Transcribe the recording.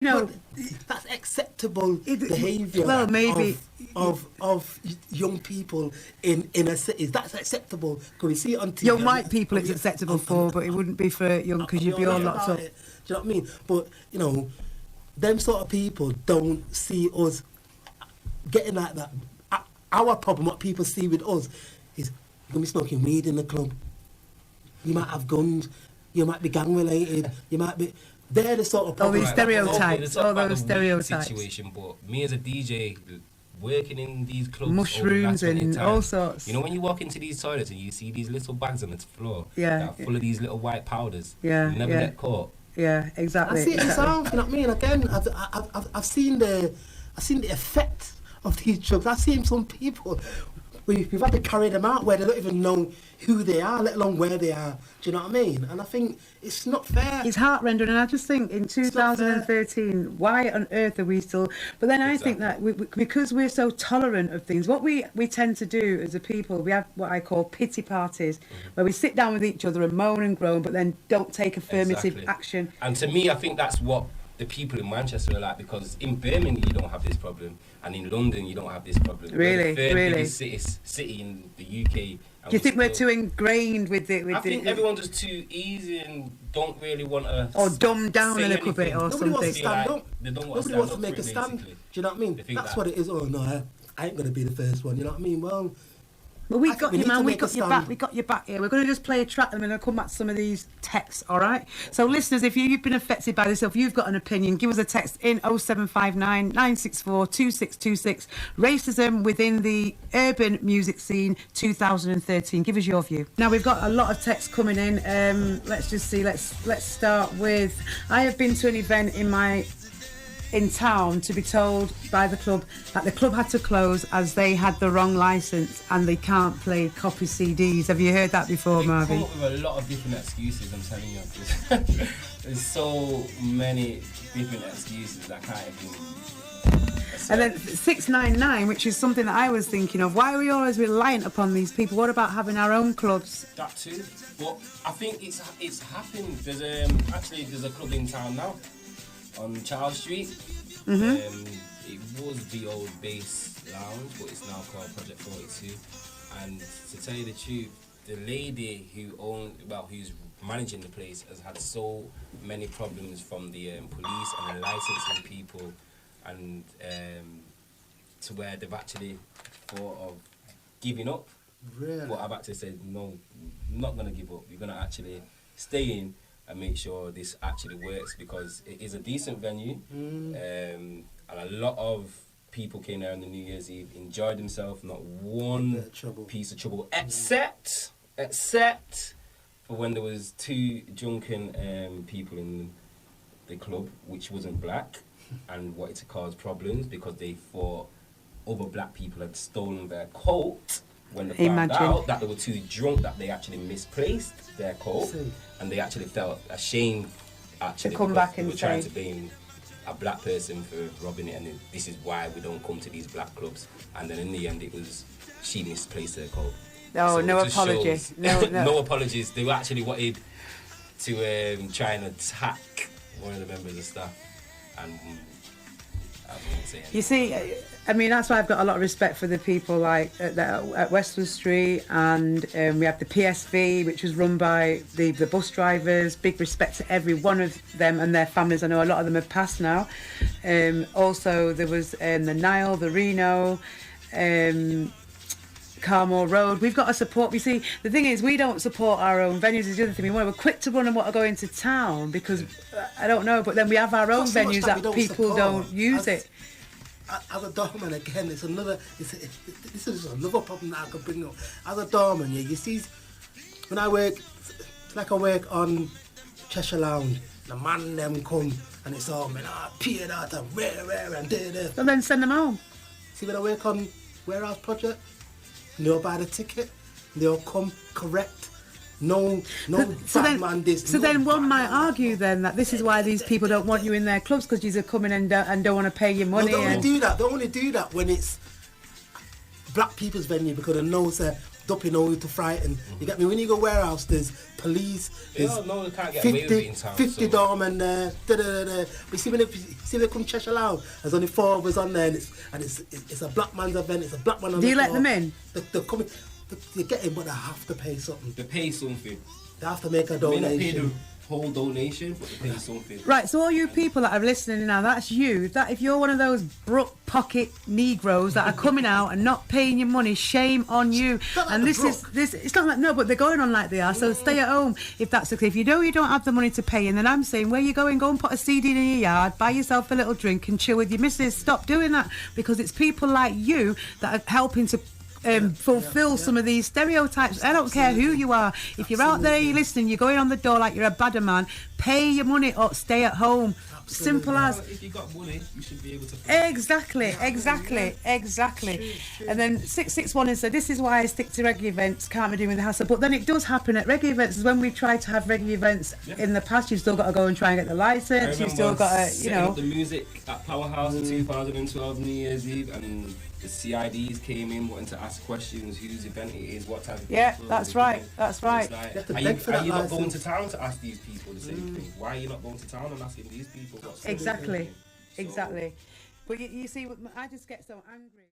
know, that's acceptable behaviour. Well, maybe of young people in a city. That's acceptable. Can we see it on TV? Young white people, it's acceptable for, but it wouldn't be for young because you'd be all locked up. Do you know what I mean? But you know, them sort of people don't see us getting like that. Our problem, what people see with us, is you're gonna be smoking weed in the club. You might have guns. You might be gang related. You might be. They're the sort of all these stereotypes, all those stereotypes. Situation, but me as a DJ, working in these clubs, mushrooms and all sorts. You know, when you walk into these toilets and you see these little bags on the floor, that are full of these little white powders. Yeah, you never get caught. Yeah, exactly. I see it myself. You know what I mean? Again, I've seen the effect of these drugs. I've seen some people. We've had to carry them out where they don't even know who they are, let alone where they are. Do you know what I mean? And I think it's not fair. It's heart-rending, and I just think in 2013, why on earth are we still... But then I think that because we're so tolerant of things, what we tend to do as a people, we have what I call pity parties, where we sit down with each other and moan and groan, but then don't take affirmative action. And to me, I think that's what the people in Manchester are like, because in Birmingham you don't have this problem, and in London you don't have this problem. Really, we're the third biggest city in the UK. Do you think we're too ingrained with it? I think everyone's just too easy and don't really want to... Or dumbed down a little bit or something. Wants to stand up. Nobody wants to make a stand. Do you know what I mean? That's what it is. Oh, no, I ain't going to be the first one. You know what I mean? Well... Well, we got you, man. We got your back. We got your back here. We're going to just play a track, and then I'll come back to some of these texts. All right. So, listeners, if you've been affected by this, or if you've got an opinion, give us a text in 0759 964 2626. Racism within the urban music scene, 2013. Give us your view. Now we've got a lot of texts coming in. Let's just see. Let's start with. I have been to an event in town to be told by the club that the club had to close as they had the wrong licence and they can't play copy CDs. Have you heard that before, Marvin? They come up with a lot of different excuses, I'm telling you. There's so many different excuses that can't even... And then 699, which is something that I was thinking of. Why are we always reliant upon these people? What about having our own clubs? That too. But I think it's happened. There's a club in town now. On Charles Street. It was the old Bass Lounge, but it's now called Project 42. And to tell you the truth, the lady who's managing the place has had so many problems from the police and the licensing people, and to where they've actually thought of giving up. Really? But I've actually said, no, I'm not going to give up. You're going to actually stay in and make sure this actually works, because it is a decent venue, and a lot of people came there on the New Year's Eve, enjoyed themselves, not one piece of trouble, except for when there was two drunken people in the club, which wasn't black, and wanted to cause problems because they thought other black people had stolen their coat. When they found out that they were too drunk, that they actually misplaced their coat, and they actually felt ashamed to come back and trying to blame a black person for robbing it, and this is why we don't come to these black clubs. And then in the end, it was she misplaced her coat. Oh, so no apologies. No apologies. They actually wanted to try and attack one of the members of staff, and I won't say anything. You see, I mean, that's why I've got a lot of respect for the people like at Westwood Street, and we have the PSV, which was run by the bus drivers. Big respect to every one of them and their families. I know a lot of them have passed now. Also, there was the Nile, the Reno, Carmore Road. We've got to support. You see, the thing is, we don't support our own venues. Is the other thing. We're quick to run and want to go into town because I don't know, but then we have our own venues that people don't use it. As a doorman, again, this is another problem that I could bring up. As a doorman, you see, when I work, it's like I work on Cheshire Lounge, the man them come and it's all, man, peer that and rare and da. And then send them home. See, when I work on Warehouse Project, they'll buy the ticket, they'll come correct. No bad man this. So then one might argue then that this is why these people don't want you in their clubs, because you're coming and don't want to pay your money. They only do that when it's black people's venue, because they know that dupping all to frighten. You get me? When you go warehouse, there's police. They There's all know they can't get away with it in town. 50 so. doormen there. But you see, when they come Cheshire Loud, there's only 4 of us on there, and it's a black man's event. It's a black man on Do the you let floor. them in? They're coming. They get in, but they have to pay something. They pay something. They have to make a They may not pay the donation. whole donation, but they pay something. Right, so all you people that are listening now, that's you. That if you're one of those broke pocket Negroes that are coming out and not paying your money, shame on you. Not like And the this it's not like, no, but they're going on like they are. So stay at home if that's the case. If you know you don't have the money to pay, and then I'm saying, where you going? Go and put a CD in your yard, buy yourself a little drink and chill with your missus. Stop doing that, because it's people like you that are helping to fulfill some of these stereotypes. I don't care who you are. If you're out there, you're listening, you're going on the door like you're a badder man, pay your money or stay at home. Simple as. If you got money, you should be able to. Exactly. And then 661 is, so this is why I stick to reggae events, can't be doing with the hassle. But then it does happen at reggae events. Is when we've tried to have reggae events in the past, you've still got to go and try and get the license. You've still got to, setting up the music at Powerhouse in 2012 New Year's Eve, and the CIDs came in wanting to ask questions, whose event it is, what type of people. That's right. It's like, You have to are beg for you that not going license. to town to ask these people the same thing? Why are you not going to town and asking these people what's Exactly. So- Exactly. But you see, I just get so angry.